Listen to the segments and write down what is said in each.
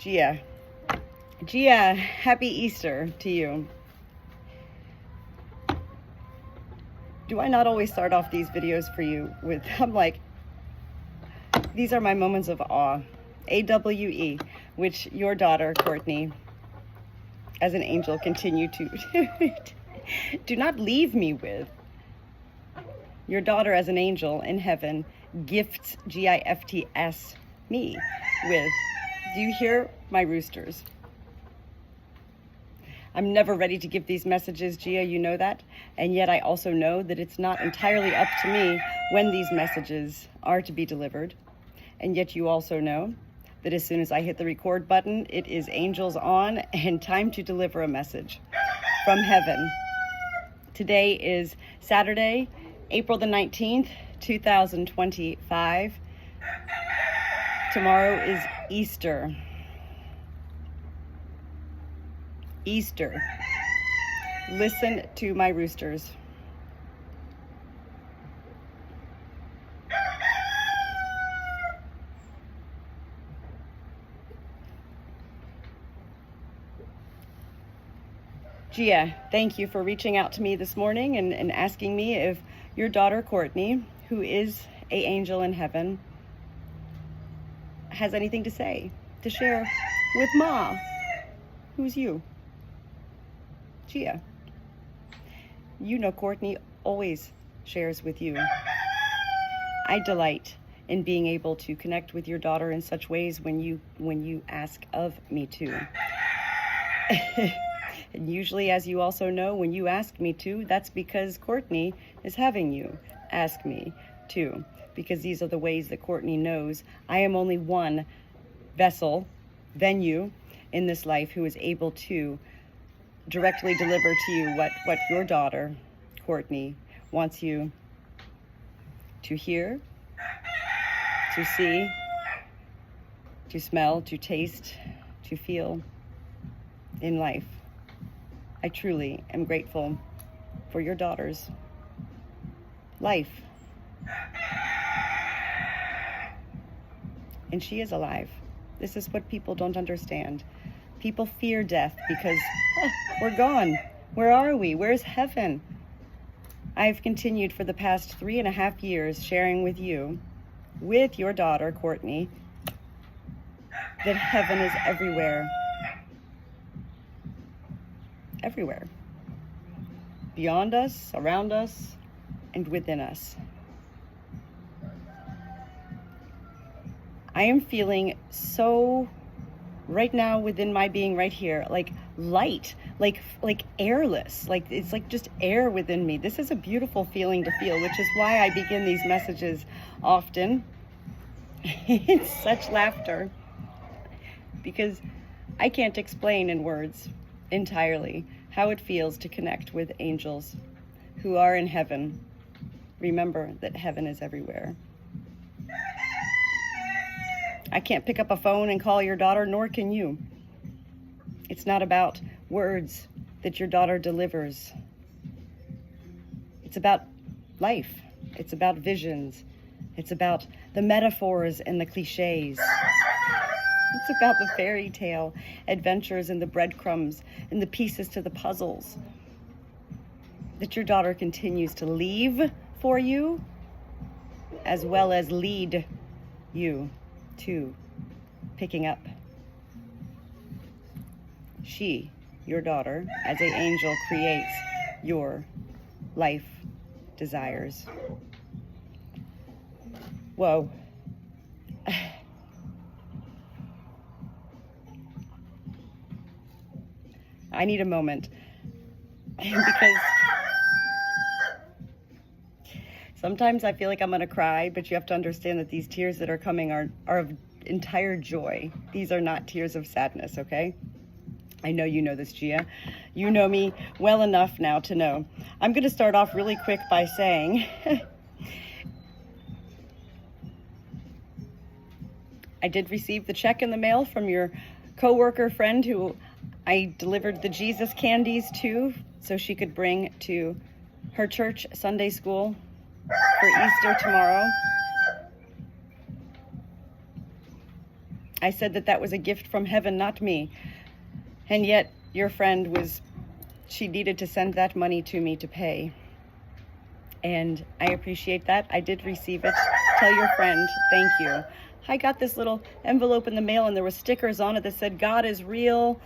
Gia. Gia, happy Easter to you. Do I not always start off these videos for you with, I'm like, these are my moments of awe. AWE, which your daughter, Courtney, as an angel, continue to do not leave me with. Your daughter as an angel in heaven gifts, GIFTS, me with. Do you hear my roosters? I'm never ready to give these messages, Gia, you know that. And yet I also know that it's not entirely up to me when these messages are to be delivered. And yet you also know that as soon as I hit the record button, it is angels on and time to deliver a message from heaven. Today is Saturday, April the 19th, 2025. Tomorrow is Easter. Easter. Listen to my roosters. Gia, thank you for reaching out to me this morning and asking me if your daughter Courtney, who is an angel in heaven, has anything to say, to share with Ma, who's you. Gia, you know Courtney always shares with you. I delight in being able to connect with your daughter in such ways when you ask of me to. And usually, as you also know, when you ask me to, that's because Courtney is having you ask me to, because these are the ways that Courtney knows I am only one vessel, venue in this life who is able to directly deliver to you what your daughter, Courtney, wants you to hear, to see, to smell, to taste, to feel in life. I truly am grateful for your daughter's life. And she is alive. This is what people don't understand. People fear death because we're gone. Where are we? Where's heaven? I've continued for the past 3.5 years sharing with you, with your daughter, Courtney, that heaven is everywhere. Everywhere. Beyond us, around us, and within us. I am feeling so right now within my being right here, like light, like airless, like it's like just air within me. This is a beautiful feeling to feel, which is why I begin these messages often in such laughter, because I can't explain in words entirely how it feels to connect with angels who are in heaven. Remember that heaven is everywhere. I can't pick up a phone and call your daughter, nor can you. It's not about words that your daughter delivers. It's about life. It's about visions. It's about the metaphors and the cliches. It's about the fairy tale adventures and the breadcrumbs and the pieces to the puzzles that your daughter continues to leave for you, as well as lead you to picking up. She, your daughter, as an angel, creates your life desires. Whoa. I need a moment because sometimes I feel like I'm gonna cry, but you have to understand that these tears that are coming are of entire joy. These are not tears of sadness, okay? I know you know this, Gia. You know me well enough now to know. I'm gonna start off really quick by saying I did receive the check in the mail from your coworker friend who I delivered the Jesus candies to so she could bring to her church Sunday school for Easter tomorrow. I said that that was a gift from heaven, not me. And yet your friend she needed to send that money to me to pay. And I appreciate that. I did receive it. Tell your friend, thank you. I got this little envelope in the mail and there were stickers on it that said, God is real,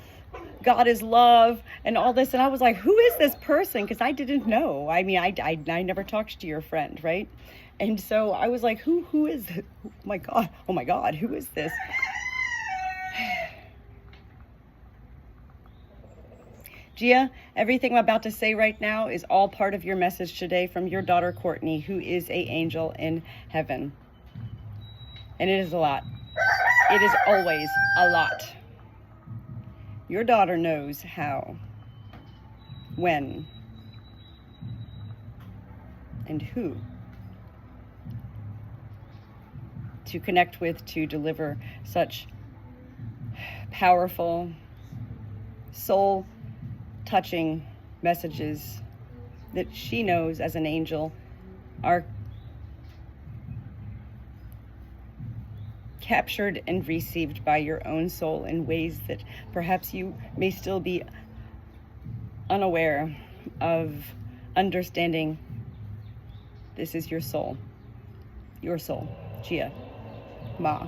God is love, and all this. And I was like, who is this person? Because I didn't know. I mean, I never talked to your friend, right? And so I was like, who is this? Oh my God, who is this? Gia, everything I'm about to say right now is all part of your message today from your daughter, Courtney, who is an angel in heaven. And it is a lot. It is always a lot. Your daughter knows how, when, and who to connect with to deliver such powerful, soul-touching messages that she knows as an angel are captured and received by your own soul in ways that perhaps you may still be unaware of understanding. This is your soul, Gia, Ma.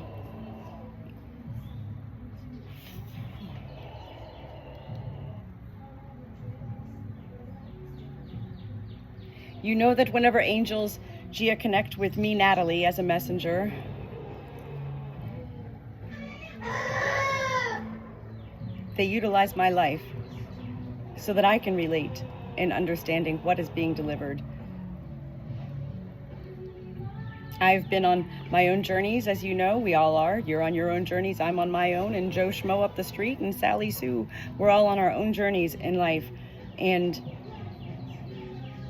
You know that whenever angels, Gia, connect with me, Natalie, as a messenger, they utilize my life so that I can relate in understanding what is being delivered. I've been on my own journeys, as you know, we all are. You're on your own journeys, I'm on my own, and Joe Schmo up the street and Sally Sue, we're all on our own journeys in life. And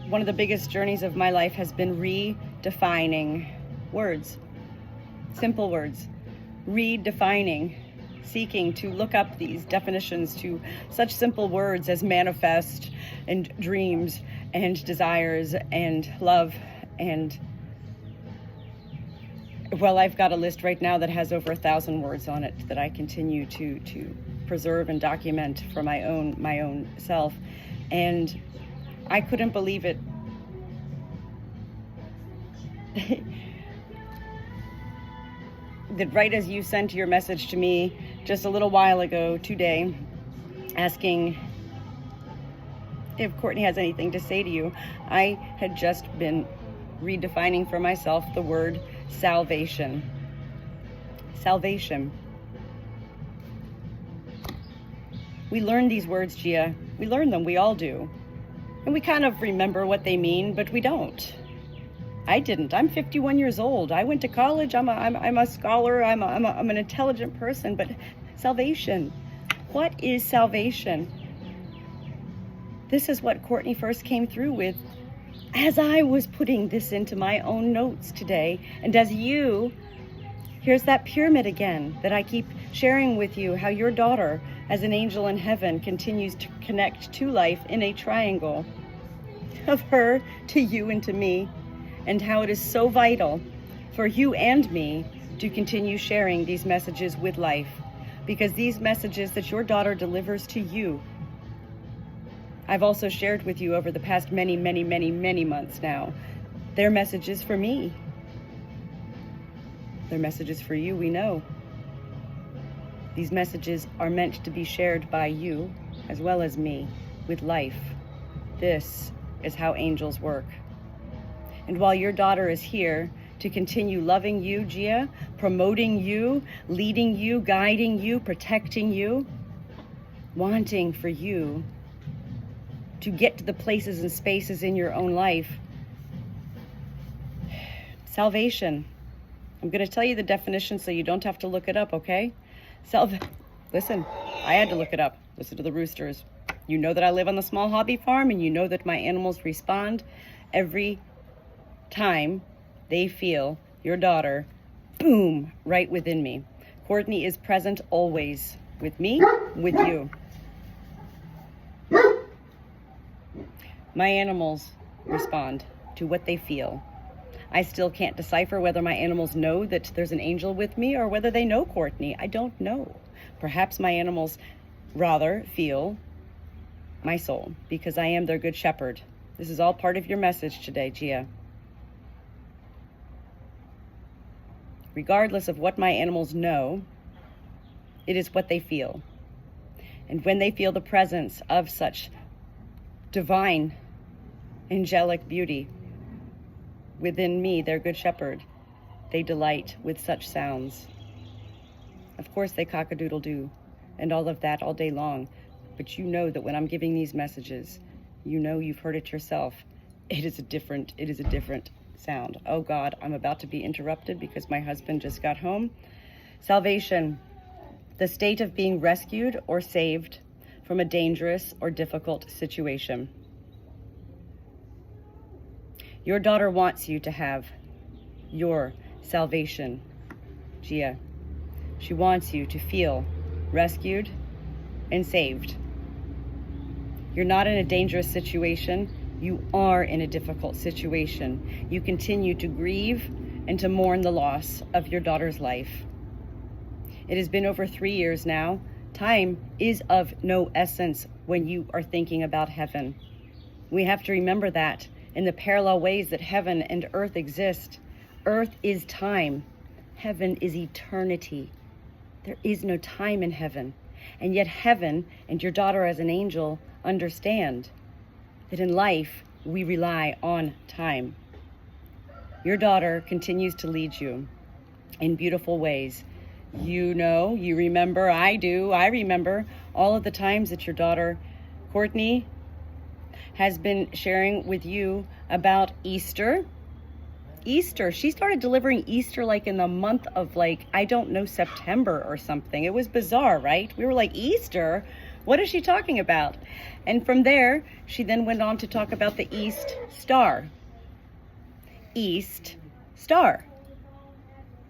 one of the biggest journeys of my life has been redefining words, simple words, redefining, seeking to look up these definitions to such simple words as manifest and dreams and desires and love. And well, I've got a list right now that has over 1,000 words on it that I continue to preserve and document for my own self. And I couldn't believe it. That right as you sent your message to me just a little while ago today, asking if Courtney has anything to say to you, I had just been redefining for myself the word salvation. Salvation. We learn these words, Gia. We learn them, we all do. And we kind of remember what they mean, but we don't. I didn't. I'm 51 years old. I went to college. I'm a scholar. I'm an intelligent person. But salvation. What is salvation? This is what Courtney first came through with as I was putting this into my own notes today. And as here's that pyramid again that I keep sharing with you, how your daughter, as an angel in heaven, continues to connect to life in a triangle of her to you and to me. And how it is so vital for you and me to continue sharing these messages with life. Because these messages that your daughter delivers to you, I've also shared with you over the past many months now. They're messages for me. They're messages for you, we know. These messages are meant to be shared by you, as well as me, with life. This is how angels work. And while your daughter is here to continue loving you, Gia, promoting you, leading you, guiding you, protecting you, wanting for you to get to the places and spaces in your own life. Salvation. I'm going to tell you the definition so you don't have to look it up, okay? Listen, I had to look it up. Listen to the roosters. You know that I live on the small hobby farm, and you know that my animals respond every time they feel your daughter, boom, right within me. Courtney is present always with me, with you. My animals respond to what they feel I still can't decipher whether my animals know that there's an angel with me or whether they know Courtney. I don't know. Perhaps my animals rather feel my soul because I am their good shepherd. This is all part of your message today, Gia. Regardless of what my animals know, it is what they feel. And when they feel the presence of such divine, angelic beauty within me, their good shepherd, they delight with such sounds. Of course they cock-a-doodle-doo and all of that all day long, but you know that when I'm giving these messages, you know you've heard it yourself. It is a different sound. Oh God, I'm about to be interrupted because my husband just got home. Salvation, the state of being rescued or saved from a dangerous or difficult situation. Your daughter wants you to have your salvation, Gia. She wants you to feel rescued and saved. You're not in a dangerous situation. You are in a difficult situation. You continue to grieve and to mourn the loss of your daughter's life. It has been over 3 years now. Time is of no essence when you are thinking about heaven. We have to remember that in the parallel ways that heaven and earth exist. Earth is time. Heaven is eternity. There is no time in heaven. And yet heaven and your daughter as an angel understand that in life we rely on time. Your daughter continues to lead you in beautiful ways. You know, you remember, I do, I remember all of the times that your daughter, Courtney, has been sharing with you about Easter. Easter, she started delivering Easter like in the month of I don't know, September or something. It was bizarre, right? We were like, Easter? What is she talking about? And from there, she then went on to talk about the East Star. East Star.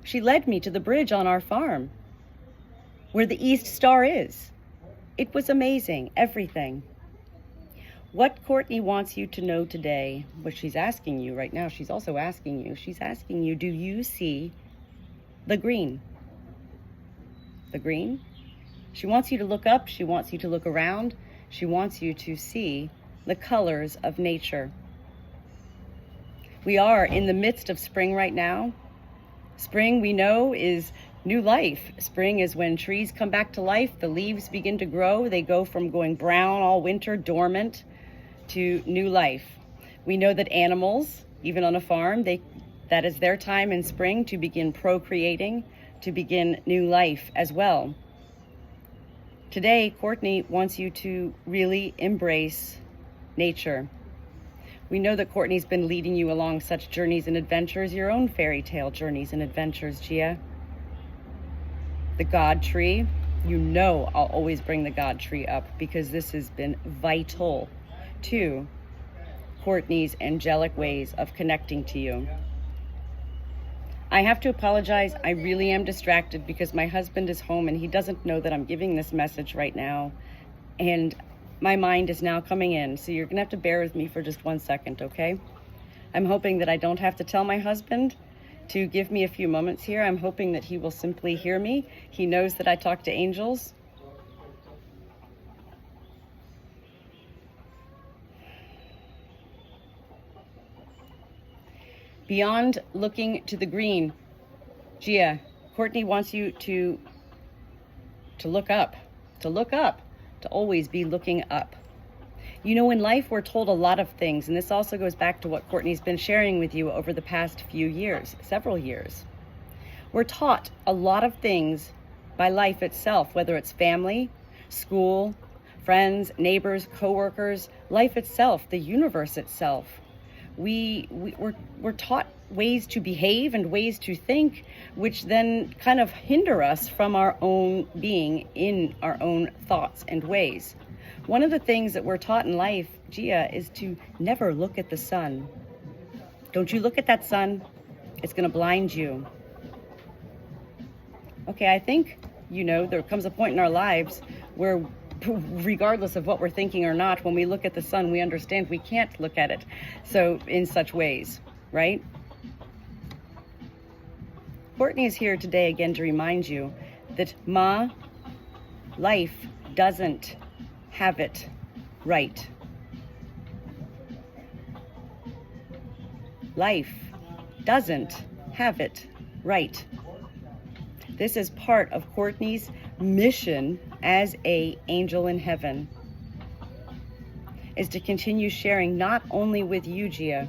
She led me to the bridge on our farm where the East Star is. It was amazing, everything. What Courtney wants you to know today, what she's asking you right now, she's asking you, do you see the green? The green? She wants you to look up, she wants you to look around, she wants you to see the colors of nature. We are in the midst of spring right now. Spring, we know, is new life. Spring is when trees come back to life, the leaves begin to grow, they go from going brown all winter, dormant, to new life. We know that animals, even on a farm, that is their time in spring to begin procreating, to begin new life as well. Today, Courtney wants you to really embrace nature. We know that Courtney's been leading you along such journeys and adventures, your own fairy tale journeys and adventures, Gia. The God tree, you know I'll always bring the God tree up because this has been vital to Courtney's angelic ways of connecting to you. I have to apologize. I really am distracted because my husband is home and he doesn't know that I'm giving this message right now. And my mind is now coming in. So you're gonna have to bear with me for just 1 second, okay? I'm hoping that I don't have to tell my husband to give me a few moments here. I'm hoping that he will simply hear me. He knows that I talk to angels. Beyond looking to the green, Gia, Courtney wants you to look up, to always be looking up. You know, in life, we're told a lot of things, and this also goes back to what Courtney's been sharing with you over the past few years, several years. We're taught a lot of things by life itself, whether it's family, school, friends, neighbors, coworkers, life itself, the universe itself. We're taught ways to behave and ways to think, which then kind of hinder us from our own being in our own thoughts and ways. One of the things that we're taught in life, Gia, is to never look at the sun. Don't you look at that sun. It's going to blind you. Okay, I think, there comes a point in our lives where regardless of what we're thinking or not, when we look at the sun, we understand we can't look at it so in such ways, right? Courtney is here today again to remind you that Ma, life doesn't have it right. Life doesn't have it right. This is part of Courtney's mission as an angel in heaven, is to continue sharing not only with you, Gia.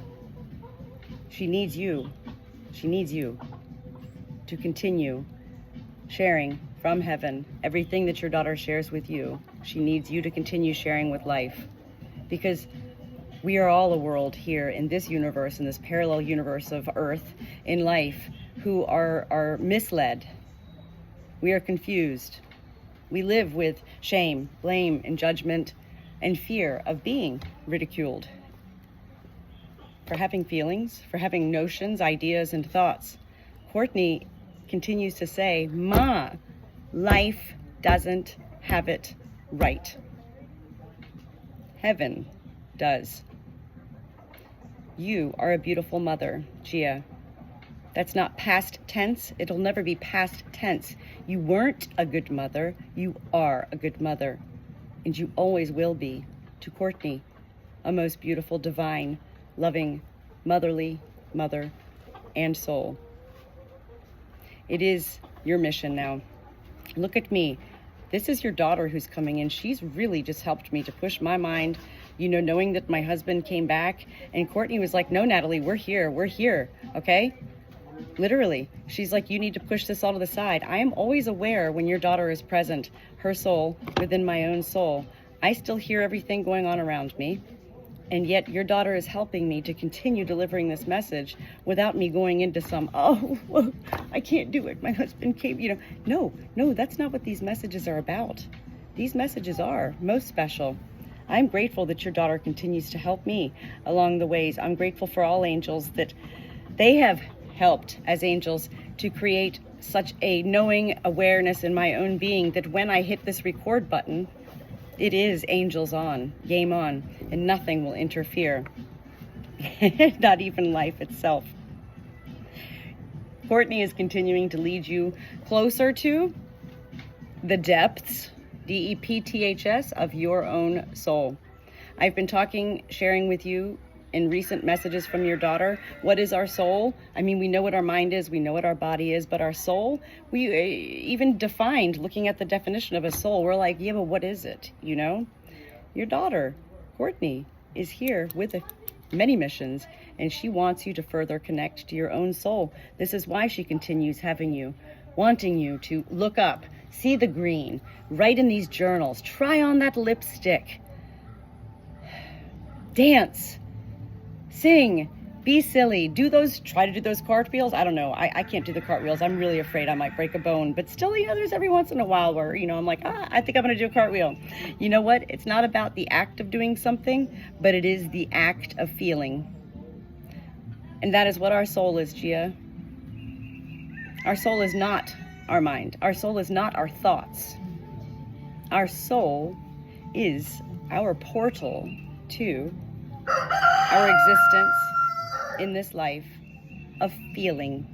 She needs you. She needs you to continue sharing from heaven everything that your daughter shares with you. She needs you to continue sharing with life, because we are all a world here in this universe, in this parallel universe of Earth, in life, who are misled. We are confused. We live with shame, blame, and judgment, and fear of being ridiculed for having feelings, for having notions, ideas, and thoughts. Courtney continues to say, Ma, life doesn't have it right. Heaven does. You are a beautiful mother, Gia. That's not past tense. It'll never be past tense. You weren't a good mother. You are a good mother. And you always will be to Courtney, a most beautiful, divine, loving, motherly mother and soul. It is your mission now. Look at me. This is your daughter who's coming in. She's really just helped me to push my mind, knowing that my husband came back, and Courtney was like, no, Natalie, we're here, okay? Literally, she's like, you need to push this all to the side. I am always aware when your daughter is present, her soul within my own soul. I still hear everything going on around me, and yet your daughter is helping me to continue delivering this message without me going into some, well, I can't do it. My husband came, No, that's not what these messages are about. These messages are most special. I'm grateful that your daughter continues to help me along the ways. I'm grateful for all angels that they have helped as angels to create such a knowing awareness in my own being that when I hit this record button, it is angels on, game on, and nothing will interfere. Not even life itself. Courtney is continuing to lead you closer to the depths, DEPTHS, of your own soul. I've been sharing with you in recent messages from your daughter, what is our soul? I mean, we know what our mind is, we know what our body is, but our soul, we even defined, looking at the definition of a soul, we're like, yeah, but what is it, Your daughter, Courtney, is here with many missions, and she wants you to further connect to your own soul. This is why she continues having you, wanting you to look up, see the green, write in these journals, try on that lipstick, dance, sing, be silly, try to do those cartwheels. I don't know. I can't do the cartwheels. I'm really afraid I might break a bone. But still, there's every once in a while where, I'm like, I think I'm going to do a cartwheel. You know what? It's not about the act of doing something, but it is the act of feeling. And that is what our soul is, Gia. Our soul is not our mind. Our soul is not our thoughts. Our soul is our portal to our existence in this life of feeling.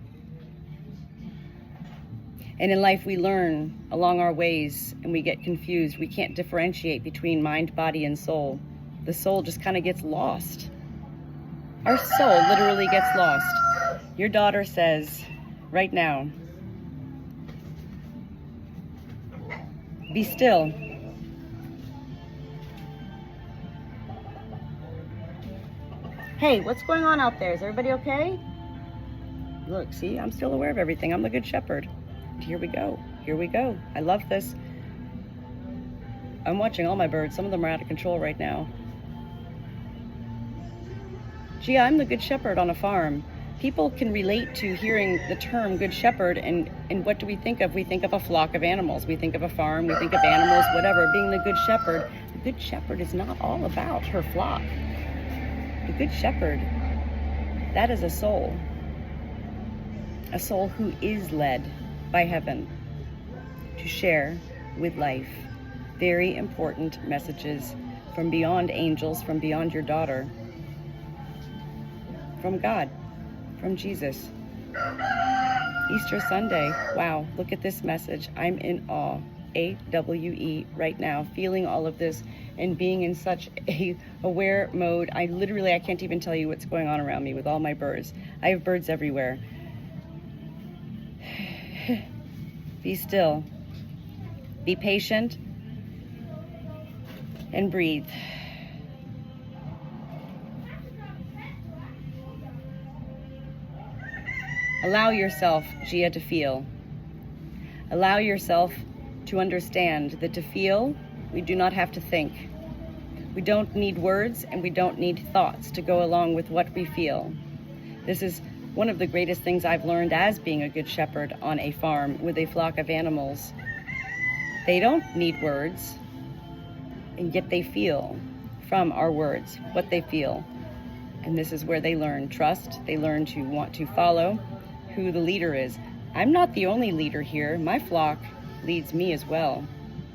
And in life we learn along our ways and we get confused. We can't differentiate between mind, body, and soul. The soul just kind of gets lost. Our soul literally gets lost. Your daughter says right now, be still. Hey, what's going on out there? Is everybody okay? Look, see, I'm still aware of everything. I'm the good shepherd. Here we go. Here we go. I love this. I'm watching all my birds. Some of them are out of control right now. Gee, I'm the good shepherd on a farm. People can relate to hearing the term good shepherd, and what do we think of? We think of a flock of animals. We think of a farm. We think of animals, whatever. Being the good shepherd is not all about her flock. The good shepherd, that is a soul who is led by heaven to share with life very important messages from beyond angels, from beyond your daughter, from God, from Jesus. Easter Sunday. Wow, look at this message. I'm in awe. AWE right now, feeling all of this and being in such a aware mode. I can't even tell you what's going on around me with all my birds. I have birds everywhere. Be still. Be patient. And breathe. Allow yourself, Gia, to feel. Allow yourself to understand that to feel, we do not have to think. We don't need words and we don't need thoughts to go along with what we feel. This is one of the greatest things I've learned as being a good shepherd on a farm with a flock of animals. They don't need words, and yet they feel from our words what they feel. And this is where they learn trust. They learn to want to follow who the leader is. I'm not the only leader here. My flock leads me as well.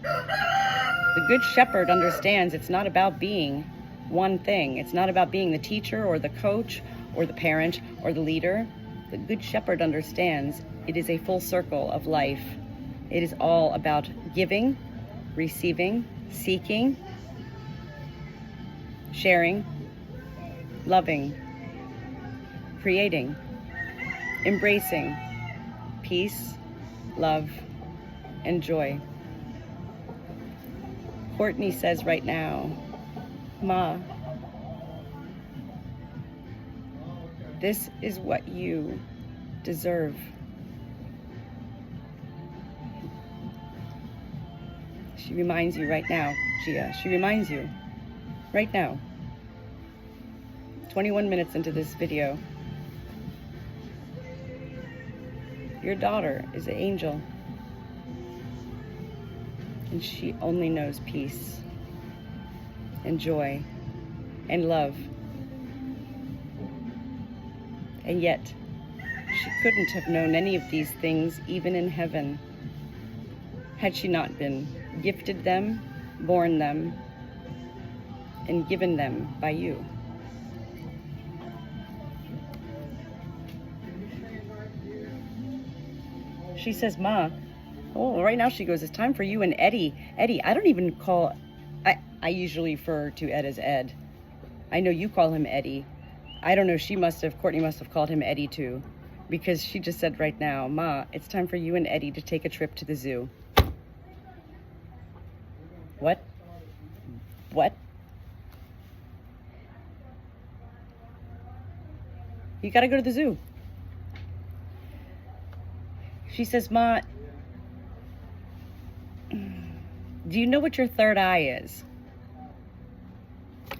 The good shepherd understands it's not about being one thing. It's not about being the teacher or the coach or the parent or the leader. The good shepherd understands it is a full circle of life. It is all about giving, receiving, seeking, sharing, loving, creating, embracing, peace, love, and joy. Courtney says right now, Ma, this is what you deserve. She reminds you right now, Gia. She reminds you right now. 21 minutes into this video. Your daughter is an angel. And she only knows peace and joy and love. And yet, she couldn't have known any of these things even in heaven had she not been gifted them, born them, and given them by you. She says, Ma, oh, right now she goes, it's time for you and Eddie. Eddie, I don't even call, I usually refer to Ed as Ed. I know you call him Eddie. I don't know, Courtney must have called him Eddie too, because she just said right now, Ma, it's time for you and Eddie to take a trip to the zoo. What? What? You gotta go to the zoo. She says, Ma, do you know what your third eye is?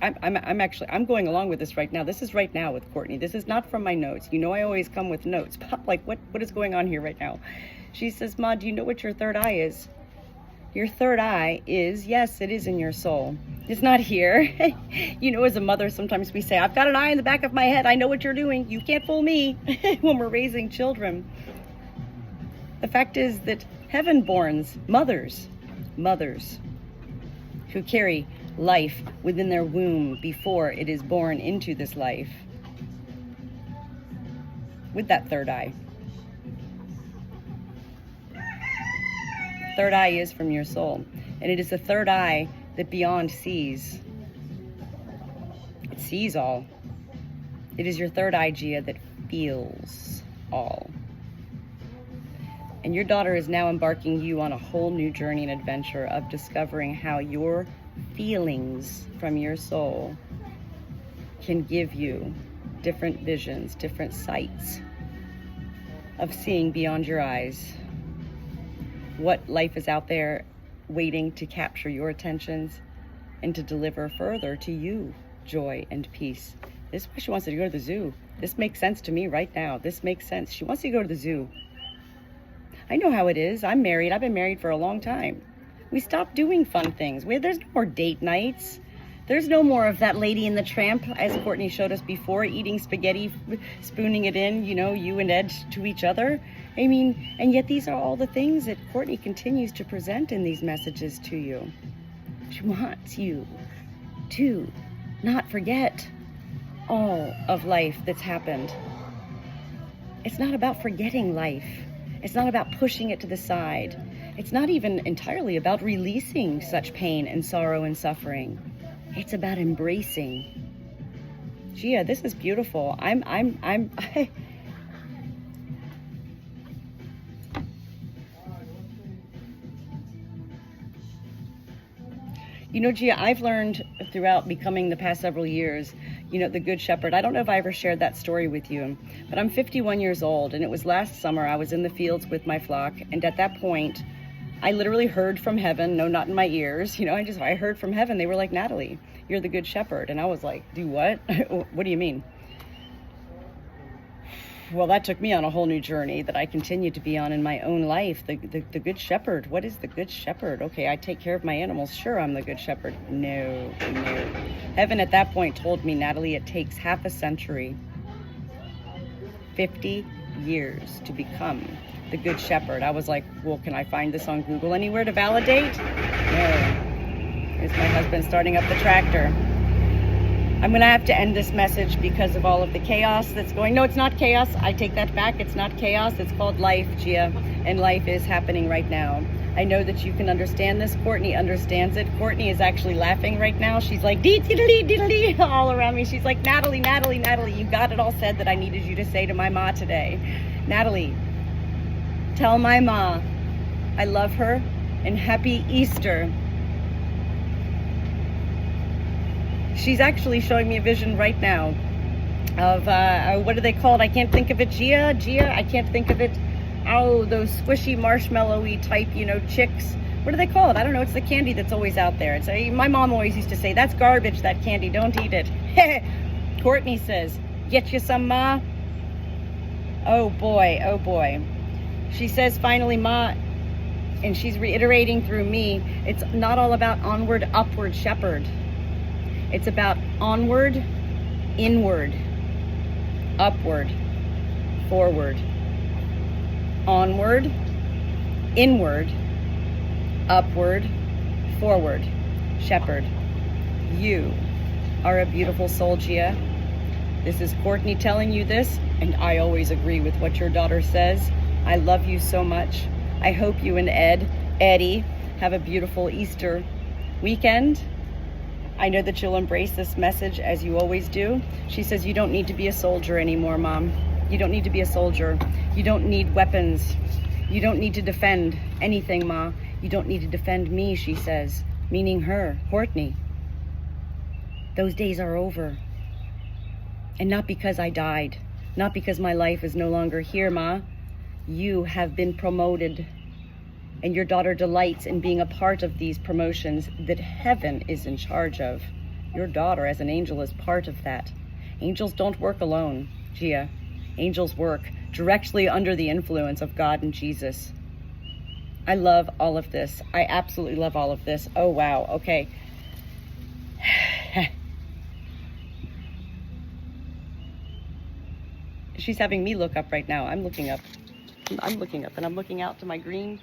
I'm going along with this right now. This is right now with Courtney. This is not from my notes. You know I always come with notes, but I'm like, what is going on here right now? She says, Ma, do you know what your third eye is? Your third eye is, yes, it is in your soul. It's not here. You know, as a mother, sometimes we say, I've got an eye in the back of my head. I know what you're doing. You can't fool me when we're raising children. The fact is that heaven-borns, mothers who carry life within their womb before it is born into this life, with that third eye. Third eye is from your soul, and it is the third eye that beyond sees. It sees all. It is your third eye, Gia, that feels all. And your daughter is now embarking you on a whole new journey and adventure of discovering how your feelings from your soul can give you different visions, different sights of seeing beyond your eyes what life is out there waiting to capture your attentions and to deliver further to you joy and peace. This is why she wants to go to the zoo. This makes sense to me right now. This makes sense. She wants to go to the zoo. I know how it is. I'm married. I've been married for a long time. We stopped doing fun things. There's no more date nights. There's no more of that Lady and the Tramp, as Courtney showed us before, eating spaghetti, spooning it in, you know, you and Ed to each other. I mean, and yet these are all the things that Courtney continues to present in these messages to you. She wants you to not forget all of life that's happened. It's not about forgetting life. It's not about pushing it to the side. It's not even entirely about releasing such pain and sorrow and suffering. It's about embracing. Gia, this is beautiful. You know, Gia, I've learned throughout becoming the past several years, you know, the Good Shepherd. I don't know if I ever shared that story with you, but I'm 51 years old, and it was last summer. I was in the fields with my flock, and at that point, I literally heard from heaven, no, not in my ears, you know, I heard from heaven. They were like, Natalie, you're the Good Shepherd. And I was like, do what? What do you mean? Well, that took me on a whole new journey that I continue to be on in my own life. The Good Shepherd. What is the Good Shepherd? Okay, I take care of my animals. Sure, I'm the Good Shepherd. No. Heaven at that point told me, Natalie, it takes half a century, 50 years to become the Good Shepherd. I was like, well, can I find this on Google anywhere to validate? No. Here's my husband starting up the tractor. I'm going to have to end this message because of all of the chaos that's going. No, it's not chaos. I take that back. It's not chaos. It's called life, Gia. And life is happening right now. I know that you can understand this. Courtney understands it. Courtney is actually laughing right now. She's like, dee-dee-dee-dee-dee, all around me. She's like, Natalie, you got it all said that I needed you to say to my ma today. Natalie, tell my ma I love her and happy Easter. She's actually showing me a vision right now of, what are they called? I can't think of it. Gia, I can't think of it. Oh, those squishy marshmallowy type, you know, chicks. What are they called? I don't know. It's the candy that's always out there. It's my mom always used to say, that's garbage, that candy. Don't eat it. Courtney says, get you some, ma. Oh boy. She says, finally, ma, and she's reiterating through me, it's not all about onward, upward, shepherd. It's about onward, inward, upward, forward. Onward, inward, upward, forward. Shepherd, you are a beautiful soul, Gia. This is Courtney telling you this, and I always agree with what your daughter says. I love you so much. I hope you and Eddie, have a beautiful Easter weekend. I know that you'll embrace this message as you always do. She says, you don't need to be a soldier anymore, Mom. You don't need to be a soldier. You don't need weapons. You don't need to defend anything, Ma. You don't need to defend me, she says, meaning her, Courtney. Those days are over. And not because I died, not because my life is no longer here, Ma. You have been promoted, and your daughter delights in being a part of these promotions that heaven is in charge of. Your daughter as an angel is part of that. Angels don't work alone, Gia. Angels work directly under the influence of God and Jesus. I love all of this. I absolutely love all of this. Oh, wow. Okay. She's having me look up right now. I'm looking up and I'm looking out to my green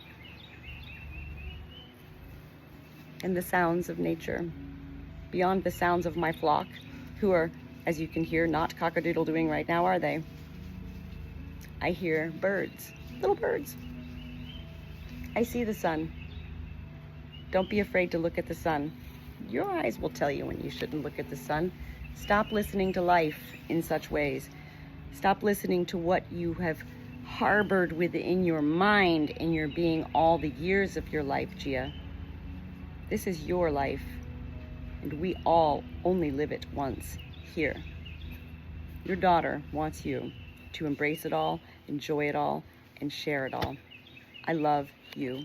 and the sounds of nature, beyond the sounds of my flock, who are, as you can hear, not cock-a-doodle-doing right now, are they? I hear birds, little birds. I see the sun. Don't be afraid to look at the sun. Your eyes will tell you when you shouldn't look at the sun. Stop listening to life in such ways. Stop listening to what you have harbored within your mind in your being all the years of your life, Gia. This is your life, and we all only live it once here. Your daughter wants you to embrace it all, enjoy it all, and share it all. I love you.